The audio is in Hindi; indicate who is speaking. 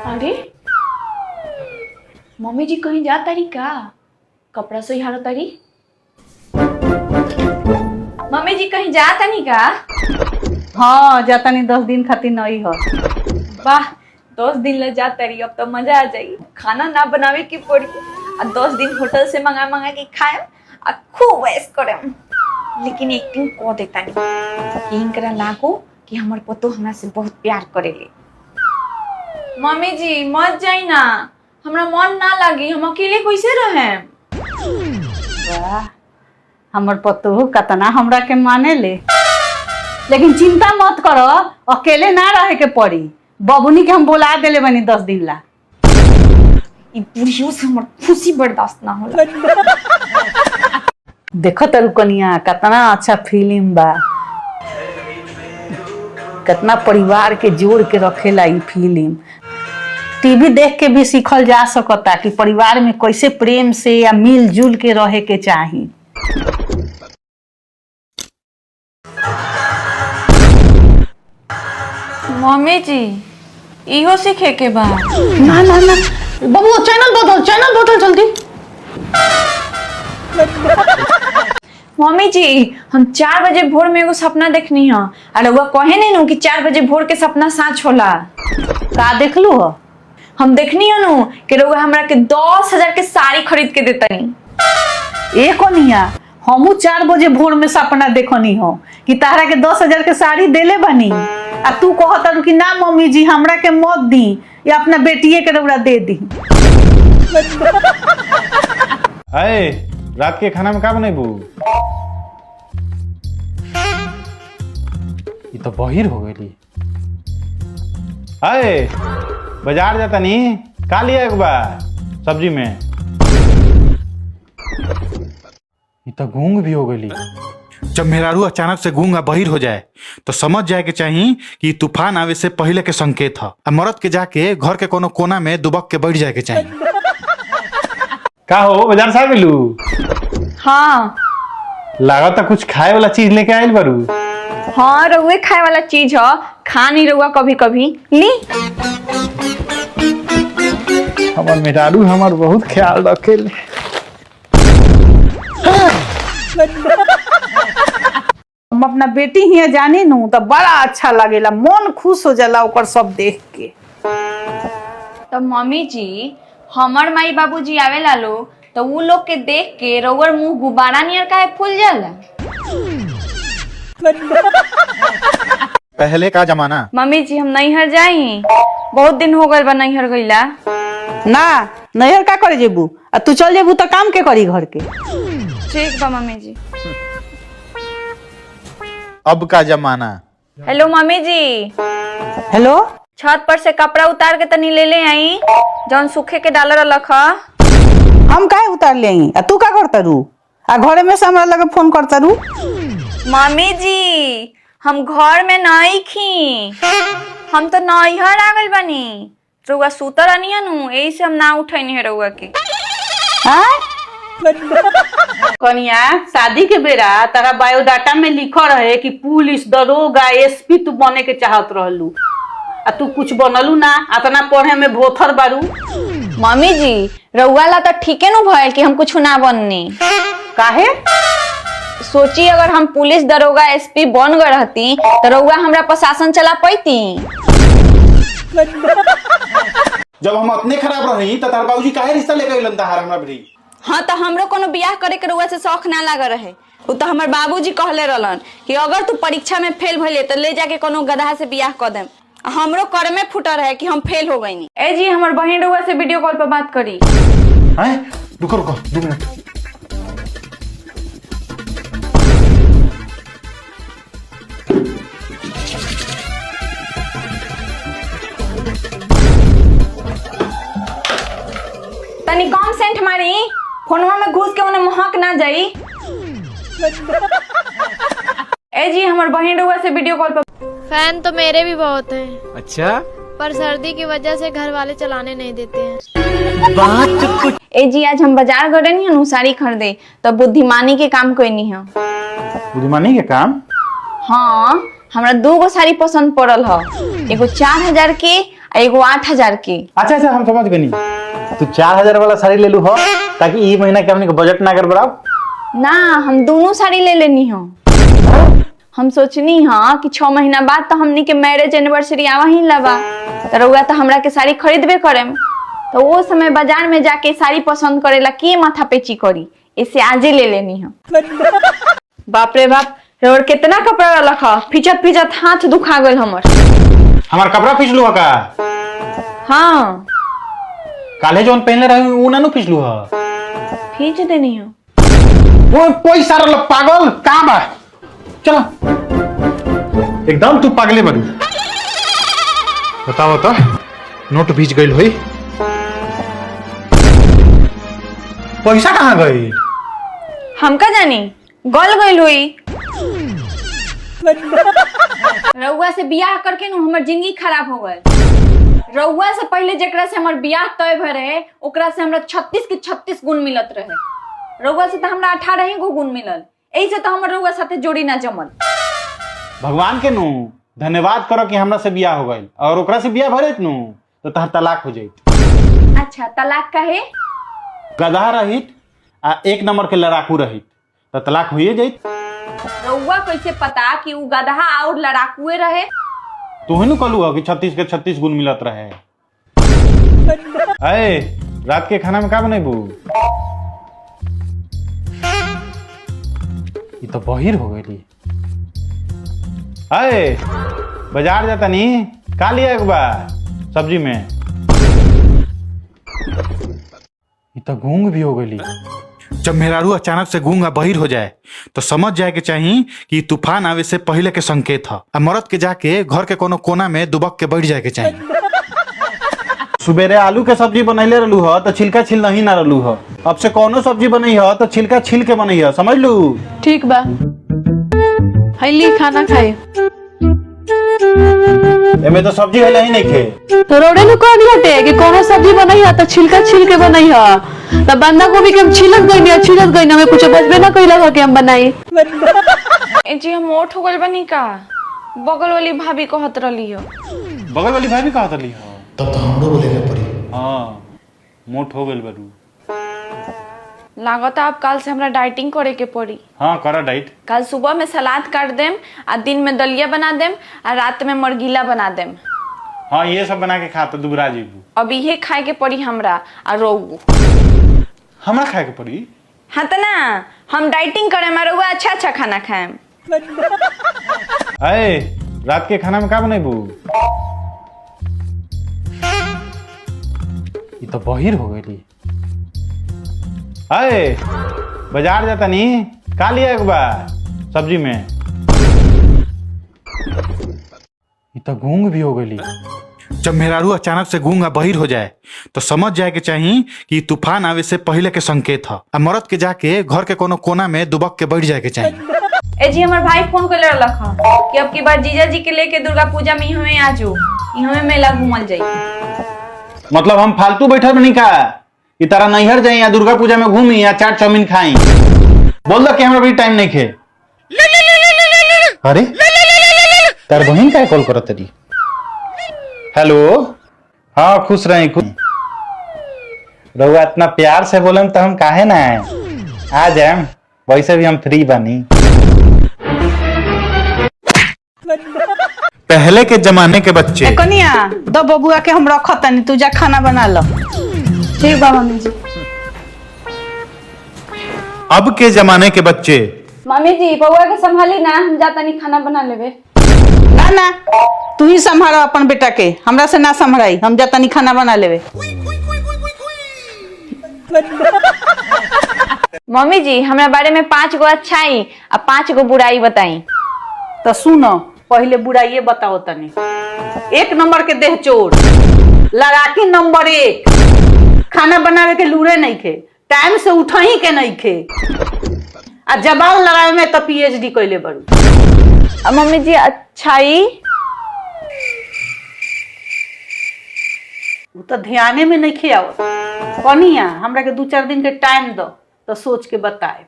Speaker 1: अरे मम्मी जी कहीं जा तारी का? कपड़ा सही हारो तारी। मम्मी जी कहीं जा तानी का?
Speaker 2: हाँ जाता नहीं 10 दिन खातिर नहीं हो।
Speaker 1: वाह 10 दिन ले जा तारी, अब तो मजा आ जाई। खाना ना बनावे की पड़ी और 10 दिन होटल से मंगा के खाए और खूब ऐश करे। लेकिन एक्टिंग को देता नहीं यही करा लागो कि हमार पतो हमरा से बहुत प्यार करेले। मम्मी जी मत जाई ना, हमरा मन ना लगी, हम अकेले कैसे रहें?
Speaker 2: वाह हमर पतो कतना हमरा के माने ले। लेकिन चिंता मत करो, अकेले ना रहे के पड़ी। बबुनी के हम बुला देले बनी 10 दिन ला।
Speaker 1: ई बुढ़ियों से हमर खुशी बर्दाश्त ना होला।
Speaker 2: देखो तरु कनिया कितना अच्छा फिल्म बा, कितना परिवार के जोड़ के रखेला ई फिल्म। टीवी देख के भी सीखल जा सकता कि परिवार में कैसे प्रेम से या मिलजुल के रहे के चाही।
Speaker 1: मम्मी जी इहो सीखे के बा?
Speaker 2: ना ना ना बबू चैनल बदल जल्दी।
Speaker 1: मम्मी जी हम 4 बजे भोर में एगो सपना देखनी है और वो कहे नहीं नु कि 4 बजे भोर के सपना सच होला।
Speaker 2: का देखलू हो?
Speaker 1: हम देखनी है नु कि रउआ हमरा के 10,000 के साड़ी खरीद के देतनी।
Speaker 2: ए कोनिया हमू 4 बजे भोर में सपना देखनी हो कि तारा के 10,000 के साड़ी देले बनी आ तू कहता कि ना मम्मी जी हमरा के मत दी या अपना बेटिए के रउरा दे दी।
Speaker 3: अरे रात के खाना में का बनेबू? ये तो बहिर हो गई। अरे बाजार जाता नहीं का लिया एक बार सब्जी में? ये तो गूंग भी हो गई।
Speaker 4: जब मेहरारू अचानक से गूंगा बहिर हो जाए तो समझ जाए के चाहिए कि तूफान आवे से पहले के संकेत है। मरद के जाके घर के कोनो कोना में दुबक के बैठ जाए के चाहिए।
Speaker 3: का हो बाजार से आ गेलू?
Speaker 1: हाँ
Speaker 3: लागत तो कुछ खाए वाला चीज लेके आयल बारू।
Speaker 1: हाँ रउए खाए वाला चीज है, खा नहीं रउआ कभी कभी ली।
Speaker 3: हमार मेहरारू हमार बहुत ख्याल रखेले।
Speaker 2: हम अपना बेटी हिया जानी नू तो बड़ा अच्छा लगेला, मन खुश हो जाला ओकर सब देख के।
Speaker 1: तो मम्मी जी हमर माई बाबूजी आवेला लो तो वो लोग के देख के रउआ मुंह गुब्बारा नियर काहे फूल जाला?
Speaker 4: पहले का जमाना।
Speaker 1: मम्मी जी हम नैहर जाई, बहुत दिन हो गए बा नैहर गईला।
Speaker 2: ना नैहर का करे जेबू? आ तू चल जेबू तो काम के करी घर के?
Speaker 1: ठीक बा मम्मी जी।
Speaker 4: अब का जमाना।
Speaker 1: हेलो मम्मी जी,
Speaker 2: हेलो
Speaker 1: छत पर से कपड़ा उतार के तनी ले आई जौन सूखे के डालर रख।
Speaker 2: हम काहे उतार ले आई? आ तू का करता रू? आ घरे में से हमरा लगे फोन करता रू?
Speaker 1: मम्मी जी हम घर में नहीं खी, हम तो नैहर आ गइल बानी। रउआ सुतर अनिया नु यही से हम ना उठैनी है रउआ के।
Speaker 2: कनिया शादी के बेरा तारा बायोडाटा में लिखल रहे कि पुलिस दरोगा एसपी तू बने के चाहत रहलू, आ तू कुछ बनलू ना। अतना पढ़े में भोथर बारू।
Speaker 1: मम्मी जी रउआ ला तो ठीके नु भइल कि हम कुछ ना बननी।
Speaker 2: काहे?
Speaker 1: सोची अगर हम पुलिस दरोगा एसपी बन गए रहती तो रउआ हमरा प्रशासन चला पैती।
Speaker 4: जब हम अपने खराब रही तो तार बाबूजी काहे रिश्ता लेके अइलन ताहार हमरा भरी?
Speaker 1: हाँ तो हमरो कोनो बियाह करे के रउआ से शौक ना लगा रहे। उ तो हमर बाबूजी कहले रहलन कि अगर तू परीक्षा में फेल भइले तो ले जाके कोनो गधा से बियाह कर देम। हमरो कर में फुटर है कि हम फेल हो गईनी। ए जी हमर बहन रउआ से वीडियो कॉल पर बात करी।
Speaker 4: हैं रुको 2 मिनट।
Speaker 1: तनी कम सेंट मारी, फोनवा में घुस के उन्हें महक ना जाई। ए जी हमर बहन रउआ से वीडियो कॉल पर।
Speaker 5: फैन तो मेरे भी बहुत हैं।
Speaker 3: अच्छा
Speaker 5: पर सर्दी की वजह से घर वाले चलाने नहीं देते हैं।
Speaker 1: ए जी आज हम बाजार गए नहीं हनु साड़ी खरीदे तो बुद्धिमानी के काम कोई नहीं है।
Speaker 3: बुद्धिमानी के काम?
Speaker 1: हाँ हमरा 2 गो साड़ी पसंद पड़ल है, एगो 4,000 के आ एगो 8,000 की।
Speaker 3: अच्छा अच्छा, हम समझ गनी। तू 4,000 वाला साड़ी ले लू हो ताकि ई महीना के हमनी के बजट ना कर बराबर।
Speaker 1: ना, हम दोनों साड़ी ले लेनी हो। हम सोचनी हाँ कि 6 महीना बाद तो हमनी के मैरिज एनिवर्सरी आवा ही लबा, तो रउआ तो हमरा के साड़ी खरीदबे करेम, तो वो समय बाजार में जाके साड़ी पसंद करेला के माथा पेची करी, इसे आजे ले लेनी हो। बाप रे बाप, रोड कितना कपड़ा रखा, फिचत फिचत हाथ दुखा गल हमर।
Speaker 3: हमार कपड़ा पिछलू का?
Speaker 1: हाँ,
Speaker 3: काले जोन पहनले रही ऊ ना पिछलू ह।
Speaker 1: खींच देनी हो।
Speaker 3: वो पैसा रे पागल का बा? चलो, एकदम तू पागले बन।
Speaker 4: बताओ तो, नोट बीच गई हुई।
Speaker 3: पैसा कहाँ गई?
Speaker 1: हमका जानी, गल गइल हुई। रउआ से बियाह करके नु हमर जिंदगी खराब हो गए। रउआ से पहले जेकरा से हमर बियाह तय भय रहे, ओकरा से हमरा 36 के 36 गुण मिलत रहे। रउआ से तो हमरा 18 ही गो गुण मिलल, एही से तो हमर रउआ साथे जोड़ी ना जमल।
Speaker 3: भगवान के नु धन्यवाद करो कि हमरा से बियाह हो गइल, और ओकरा से बियाह भरत नु तो तहर तलाक हो जाइत।
Speaker 1: अच्छा, तलाक काहे?
Speaker 3: गधा रहित आ 1 नंबर के लड़ाकू रहित तो तलाक होइए जाइत।
Speaker 1: रउआ कैसे पता कि उ गधा और लड़ाकुए रहे?
Speaker 3: तू ही नु कहलू हो कि 36 के 36 गुण मिलत रहे। अरे रात के खाना में का बनेबू? ये तो बहिर हो गई। अरे बाजार जाता नहीं, का लिया एक बार सब्जी में? ये तो गूंग भी हो गई।
Speaker 4: जब मेहरारू अचानक से गूंगा बहिर हो जाए तो समझ जाए के चाहिए कि तूफान आवे से पहले के संकेत है। मरद के जाके घर के कोनो कोना में दुबक के बैठ जाए के चाहिए।
Speaker 3: सुबेरे आलू के सब्जी बनैले रहलू हो तो छिलका छिल नहीं ना रहलू हो। अब से कोनो सब्जी बनई हो तो छिलका छिल के बनई हो, समझ लू?
Speaker 5: ठीक बा, हईली खाना खाए।
Speaker 3: एमे तो सब्जी है ही नहीं खे।
Speaker 5: तो रोडे नु कहनी हटे कि कोनो सब्जी बनई है तो छिलका छिल के बनई है। तो बंदा गोभी के हम छिलत गई ना, हमें कुछ बचबे ना कइला हो कि हम बनाई।
Speaker 1: ए जी, हम मोट हो गइल बनी का? बगल वाली भाभी कहत रहली हो।
Speaker 3: बगल वाली भाभी कहत रहली हो?
Speaker 4: तब तो हमरो बोले के पड़ी।
Speaker 3: हाँ, मोट हो गइल बारू।
Speaker 1: लागत आप काल से हमरा डाइटिंग करे के पड़ी।
Speaker 3: हाँ, करा डाइट।
Speaker 1: कल सुबह में सलाद काट देम, आ दिन में दलिया बना देम, आ रात में मरगिला बना देम।
Speaker 3: हाँ, ये सब बना के खा तो दुबरा जीबू।
Speaker 1: अब इहे खाए के पड़ी हमरा आ रोगू।
Speaker 3: हमरा खाए के पड़ी?
Speaker 1: हाँ तो ना, हम डाइटिंग करे में रउआ अच्छा अच्छा खाना खाएम।
Speaker 3: अरे रात के खाना में का बनेबू? ये तो बहिर हो गई। अरे बाजार जाता नहीं, का लिया एक बार सब्जी में? ये तो गूंग भी हो गई।
Speaker 4: जब मेहरारू अचानक से गूंगा बहिर हो जाए तो समझ जाए के चाहिए कि तूफान आवे से पहले के संकेत है। मरद के जाके घर के कोनो कोना में दुबक के बैठ जाए के चाहिए।
Speaker 1: ए जी, हमार भाई फोन कर रहलक ह कि अब की बार जीजा जी के लेके दुर्गा पूजा में हमें आजो, हमें मेला घूमल जाई।
Speaker 3: मतलब हम फालतू बैठल बनी का? कि तारा नैहर जाई या दुर्गा पूजा में घूमी या चाट चाउमीन खाई? बोल दो कि हमरा भी टाइम नहीं खे। अरे तार बहन का कॉल करत रही? हेलो, हाँ खुश रही। खुश रहुआ इतना प्यार से बोलम तो हम काहे ना आ जाए, वैसे भी हम फ्री बनी।
Speaker 4: पहले के जमाने के बच्चे।
Speaker 2: कनिया दो बबुआ के हम रखत तनी, तू जा खाना बना लो।
Speaker 1: ठीक बा मम्मी जी।
Speaker 4: अब के जमाने के बच्चे।
Speaker 1: मम्मी जी, बउआ के संभाली ना, हम जाता नहीं खाना बना लेबे।
Speaker 2: ना ना, तू ही संभालो अपन बेटा के, हमरा से ना संभराई। हम जा तनी खाना बना लेवे।
Speaker 1: मम्मी जी, हमरा बारे में 5 गो अच्छाई आ 5 गो बुराई बताई।
Speaker 2: तो सुनो, पहले बुराइये बताओ तनी। 1 नंबर के देह चोर, लड़ाकी नंबर 1, खाना बनावे के लूरे नहीं खे, टाइम से उठही के नहीं खे, आ जबाव लड़ावे में तो PhD कइले बड़ू।
Speaker 1: मम्मी जी, अच्छाई
Speaker 2: वो तो ध्याने में नहीं खियाव। कनिया हमरा के 2-4 दिन के टाइम दो तो सोच के बताए।